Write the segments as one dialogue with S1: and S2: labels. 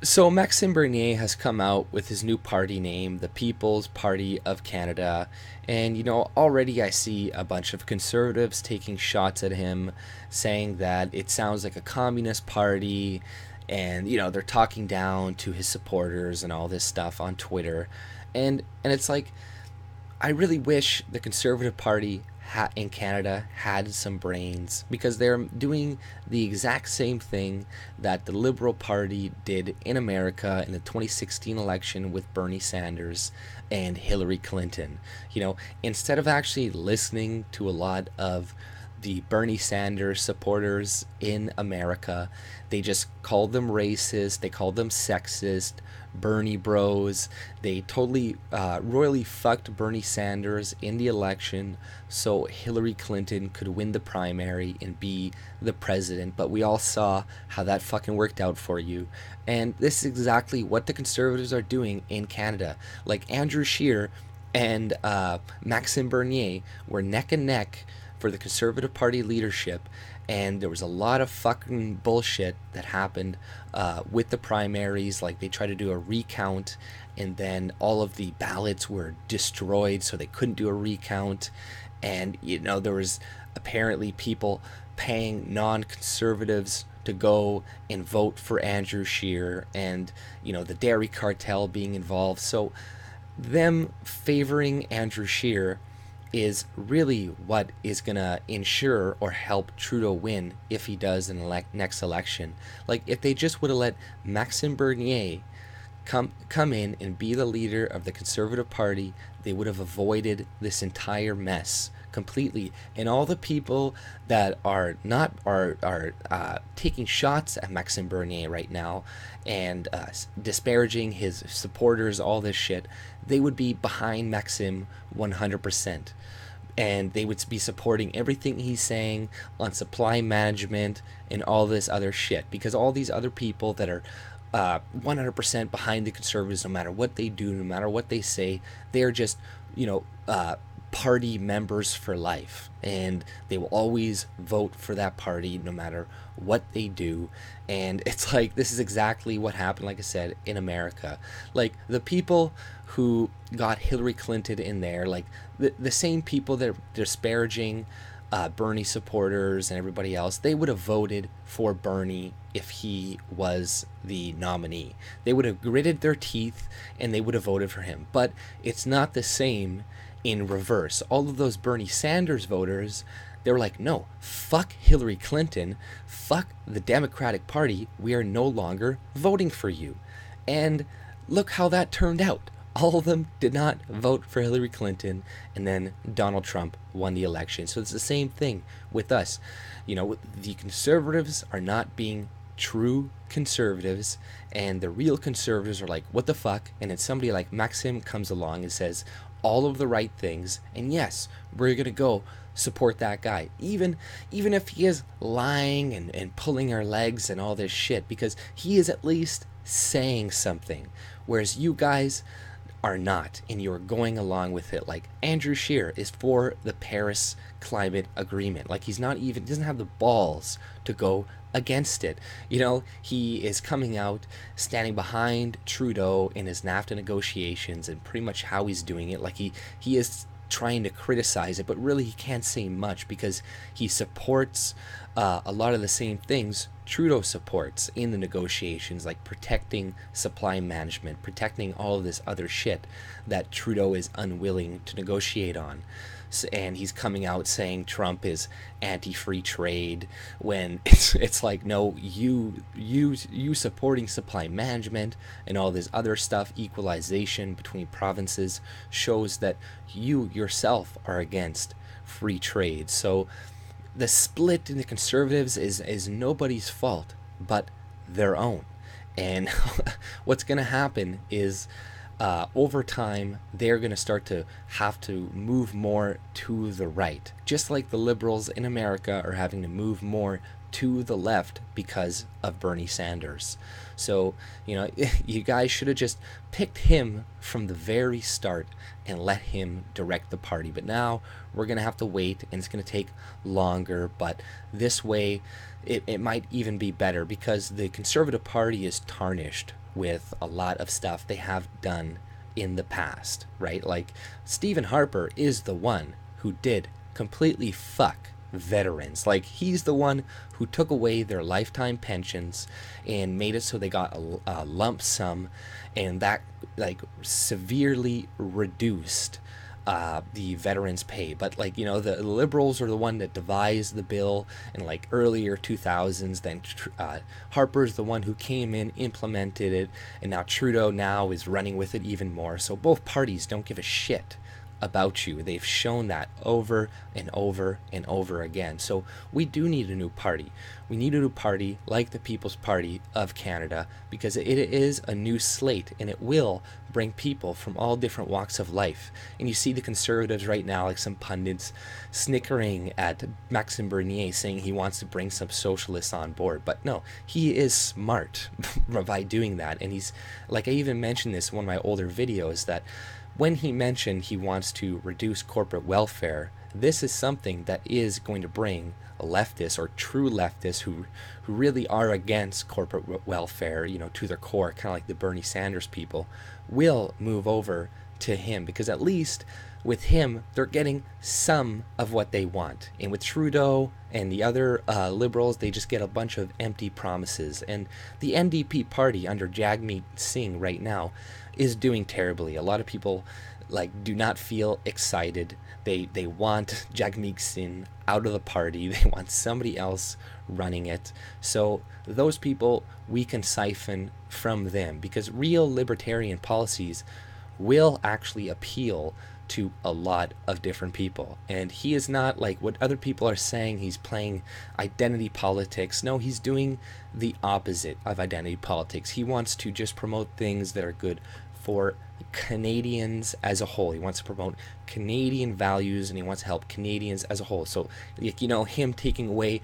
S1: So Maxime Bernier has come out with his new party name, the People's Party of Canada, and already I see a bunch of conservatives taking shots at him, saying that it sounds like a communist party, and they're talking down to his supporters and all this stuff on Twitter, and it's like I really wish the Conservative Party in Canada had some brains, because they're doing the exact same thing that the Liberal Party did in America in the 2016 election with Bernie Sanders and Hillary Clinton. Instead of actually listening to a lot of the Bernie Sanders supporters in America, they just called them racist, they called them sexist, Bernie bros. They totally royally fucked Bernie Sanders in the election so Hillary Clinton could win the primary and be the president. But we all saw how that fucking worked out for you. And this is exactly what the Conservatives are doing in Canada. Like Andrew Scheer and Maxime Bernier were neck and neck for the Conservative Party leadership, and there was a lot of fucking bullshit that happened with the primaries. Like, they tried to do a recount, and then all of the ballots were destroyed, so they couldn't do a recount. And there was apparently people paying non-conservatives to go and vote for Andrew Scheer, and the dairy cartel being involved. So them favoring Andrew Scheer is really what is going to ensure or help Trudeau win if he does in the next election. Like, if they just would have let Maxime Bernier come in and be the leader of the Conservative Party, they would have avoided this entire mess completely. And all the people that are not are taking shots at Maxime Bernier right now and disparaging his supporters, all this shit, they would be behind Maxime 100%. And they would be supporting everything he's saying on supply management and all this other shit, because all these other people that are 100% behind the Conservatives, no matter what they do, no matter what they say, they're just party members for life, and they will always vote for that party no matter what they do. And it's like, this is exactly what happened, like I said, in America. Like, the people who got Hillary Clinton in there, like the same people that are disparaging Bernie supporters and everybody else, they would have voted for Bernie if he was the nominee. They would have gritted their teeth and they would have voted for him. But it's not the same in reverse. All of those Bernie Sanders voters, they were like, no, fuck Hillary Clinton, fuck the Democratic Party, we are no longer voting for you. And look how that turned out. All of them did not vote for Hillary Clinton, and then Donald Trump won the election. So it's the same thing with us. The conservatives are not being true conservatives, and the real conservatives are like, what the fuck? And then somebody like Maxim comes along and says all of the right things, and yes, we're gonna go support that guy, even if he is lying and pulling our legs and all this shit, because he is at least saying something, whereas you guys are not, and you're going along with it. Like, Andrew Scheer is for the Paris Climate Agreement. Like, doesn't have the balls to go against it. He is coming out, standing behind Trudeau in his NAFTA negotiations, and pretty much how he's doing it. Like, he is trying to criticize it, but really he can't say much, because he supports a lot of the same things Trudeau supports in the negotiations, like protecting supply management, protecting all of this other shit that Trudeau is unwilling to negotiate on. And he's coming out saying Trump is anti-free trade, when it's like, no, you supporting supply management and all this other stuff, equalization between provinces, shows that you yourself are against free trade. So the split in the conservatives is nobody's fault but their own. And what's going to happen is, over time, they're going to start to have to move more to the right, just like the liberals in America are having to move more to the left because of Bernie Sanders. So, you guys should have just picked him from the very start and let him direct the party. But now we're going to have to wait, and it's going to take longer. But this way, it might even be better, because the Conservative Party is tarnished with a lot of stuff they have done in the past, right? Like, Stephen Harper is the one who did completely fuck veterans. Like, he's the one who took away their lifetime pensions and made it so they got a lump sum, and that, like, severely reduced the veterans pay. But, like, you know, the liberals are the one that devised the bill in, like, earlier 2000s. Then Harper's the one who came in, implemented it, and now Trudeau now is running with it even more. So both parties don't give a shit about you. They've shown that over and over and over again. So we do need a new party. We need a new party like the People's Party of Canada, because it is a new slate, and it will bring people from all different walks of life. And you see the Conservatives right now, like some pundits, snickering at Maxime Bernier, saying he wants to bring some socialists on board. But no, he is smart by doing that. And he's, like, I even mentioned this in one of my older videos, that when he mentioned he wants to reduce corporate welfare, this is something that is going to bring leftists, or true leftists who really are against corporate welfare, you know, to their core, kind of like the Bernie Sanders people, will move over to him, because at least with him they're getting some of what they want. And with Trudeau and the other liberals, they just get a bunch of empty promises. And the NDP party under Jagmeet Singh right now is doing terribly. A lot of people, like, do not feel excited. They want Jagmeet Singh out of the party. They want somebody else running it. So those people we can siphon from them, because real libertarian policies will actually appeal to a lot of different people. And he is not, like what other people are saying, he's playing identity politics. No, he's doing the opposite of identity politics. He wants to just promote things that are good for Canadians as a whole. He wants to promote Canadian values, and he wants to help Canadians as a whole. So, you know, him taking away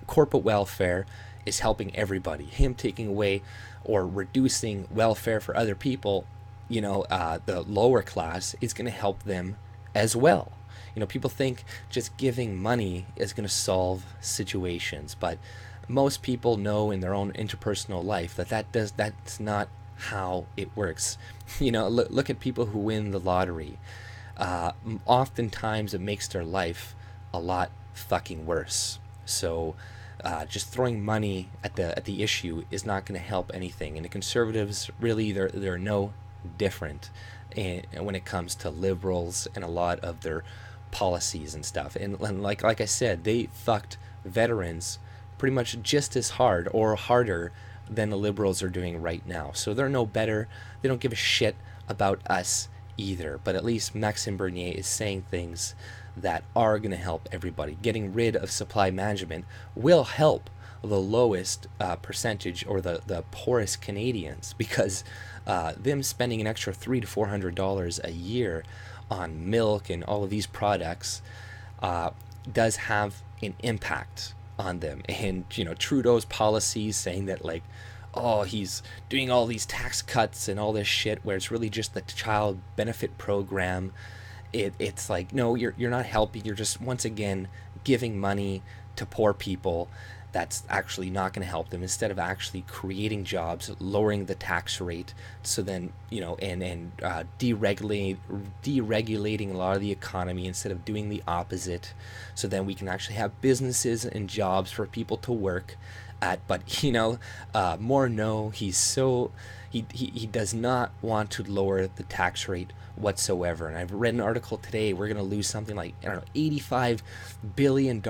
S1: corporate welfare is helping everybody. Him taking away or reducing welfare for other people, you know, the lower class, is going to help them as well. You know, people think just giving money is going to solve situations, but most people know in their own interpersonal life that's not how it works. You know, look at people who win the lottery. Oftentimes it makes their life a lot fucking worse. So just throwing money at the issue is not going to help anything. And the Conservatives, really, they're no different when it comes to liberals and a lot of their policies and stuff. And like I said, they fucked veterans pretty much just as hard or harder than the liberals are doing right now. So they're no better. They don't give a shit about us either. But at least Maxime Bernier is saying things that are going to help everybody. Getting rid of supply management will help the lowest percentage, or the poorest Canadians, because them spending an extra $300 to $400 a year on milk and all of these products does have an impact on them. And, you know, Trudeau's policies saying that, like, oh, he's doing all these tax cuts and all this shit, where it's really just the child benefit program. It's like, no, you're not helping. You're just, once again, giving money to poor people. That's actually not going to help them, instead of actually creating jobs, lowering the tax rate, so then, you know, and deregulating a lot of the economy, instead of doing the opposite, so then we can actually have businesses and jobs for people to work at. But, you know, Mora, no, he does not want to lower the tax rate whatsoever. And I've read an article today, we're going to lose something like, I don't know, $85 billion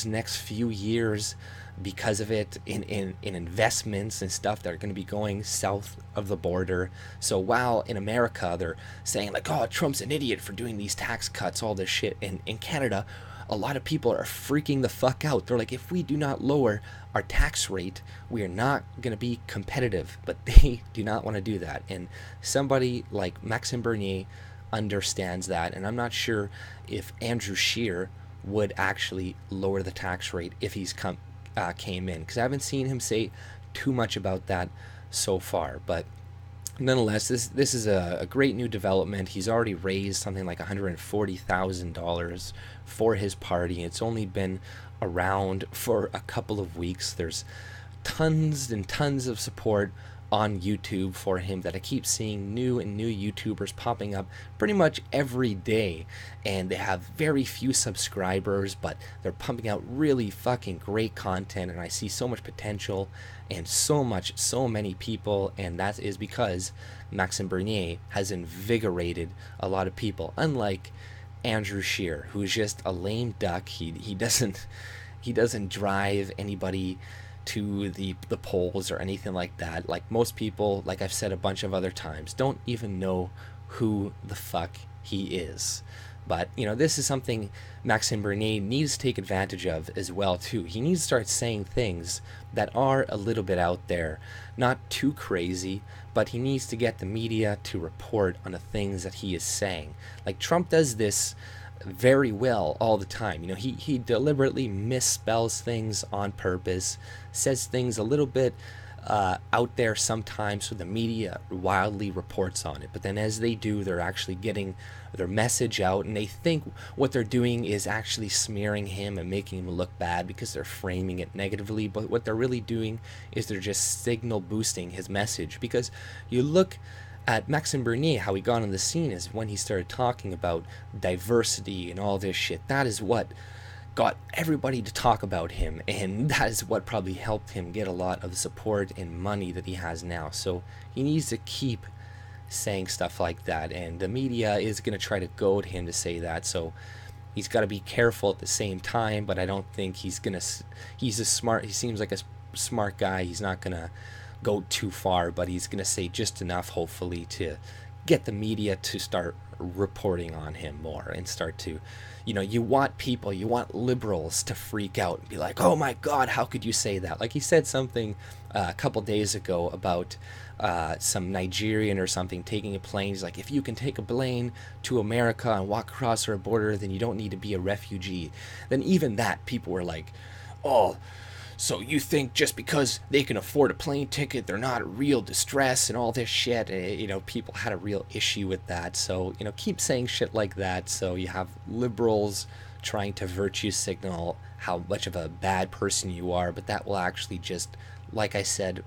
S1: next few years because of it, in investments and stuff that are going to be going south of the border. So while in America they're saying, like, oh, Trump's an idiot for doing these tax cuts, all this shit, in Canada, a lot of people are freaking the fuck out. They're like, if we do not lower our tax rate, we are not going to be competitive. But they do not want to do that. And somebody like Maxime Bernier understands that. And I'm not sure if Andrew Scheer would actually lower the tax rate if he's came in, because I haven't seen him say too much about that so far. But nonetheless, this is a great new development. He's already raised something like $140,000 for his party. It's only been around for a couple of weeks. There's tons and tons of support on YouTube for him that I keep seeing new and new YouTubers popping up pretty much every day, and they have very few subscribers, but they're pumping out really fucking great content, and I see so much potential and so many people, and that is because Maxime Bernier has invigorated a lot of people, unlike Andrew Scheer, who's just a lame duck. He doesn't drive anybody to the polls or anything like that. Like most people, like I've said a bunch of other times, don't even know who the fuck he is. But, you know, this is something Maxime Bernier needs to take advantage of as well, too. He needs to start saying things that are a little bit out there, not too crazy, but he needs to get the media to report on the things that he is saying. Like, Trump does this very well all the time. You know, he deliberately misspells things on purpose, says things a little bit out there sometimes, so the media wildly reports on it. But then as they do, they're actually getting their message out, and they think what they're doing is actually smearing him and making him look bad because they're framing it negatively. But what they're really doing is they're just signal boosting his message. Because you look at Maxime Bernier, how he got on the scene is when he started talking about diversity and all this shit. That is what got everybody to talk about him, and that is what probably helped him get a lot of support and money that he has now. So he needs to keep saying stuff like that, and the media is going to try to goad him to say that, so he's got to be careful at the same time. But I don't think he seems like a smart guy. He's not going to go too far, but he's going to say just enough, hopefully, to get the media to start reporting on him more and start to, you know, you want liberals to freak out and be like, oh my God, how could you say that? Like he said something a couple days ago about some Nigerian or something taking a plane. He's like, if you can take a plane to America and walk across our border, then you don't need to be a refugee. Then even that, people were like, oh, so you think just because they can afford a plane ticket, they're not real distress and all this shit? You know, people had a real issue with that. So, you know, keep saying shit like that. So you have liberals trying to virtue signal how much of a bad person you are, but that will actually just, like I said,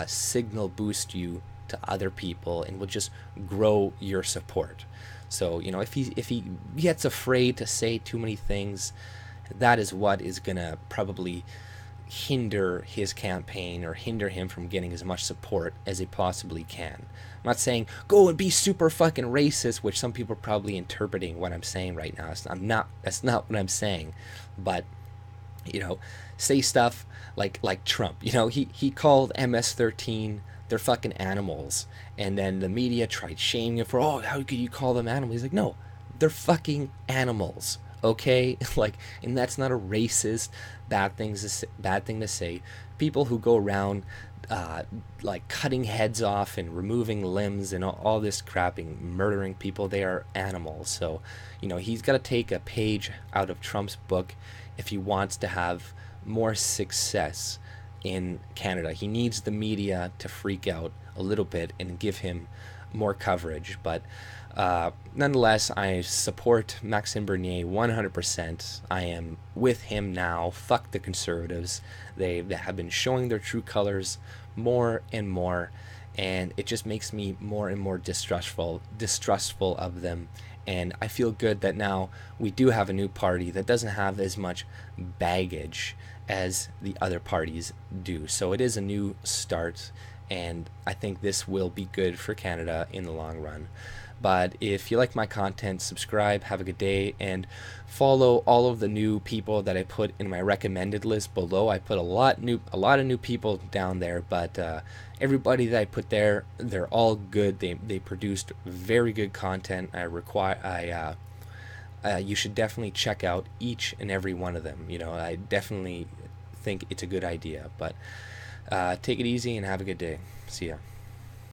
S1: signal boost you to other people and will just grow your support. So, you know, if he gets afraid to say too many things, that is what is gonna probably hinder his campaign or hinder him from getting as much support as he possibly can. I'm not saying go and be super fucking racist, which some people are probably interpreting what I'm saying right now. That's not what I'm saying. But, you know, say stuff like Trump. You know, he called MS-13 they're fucking animals, and then the media tried shaming him for, oh, how could you call them animals? He's like, no, they're fucking animals. Okay, like, and that's not a racist bad thing to say. People who go around like cutting heads off and removing limbs and all this crap and murdering people, they are animals. So, you know, he's got to take a page out of Trump's book if he wants to have more success in Canada. He needs the media to freak out a little bit and give him more coverage. But nonetheless, I support Maxime Bernier 100%. I am with him now. Fuck the Conservatives. They have been showing their true colors more and more, and it just makes me more and more distrustful of them. And I feel good that now we do have a new party that doesn't have as much baggage as the other parties do. So it is a new start, and I think this will be good for Canada in the long run. But if you like my content, subscribe, have a good day, and follow all of the new people that I put in my recommended list below. I put a lot of new people down there, but everybody that I put there, they're all good. They produced very good content. You should definitely check out each and every one of them. You know, I definitely think it's a good idea. But take it easy and have a good day. See ya.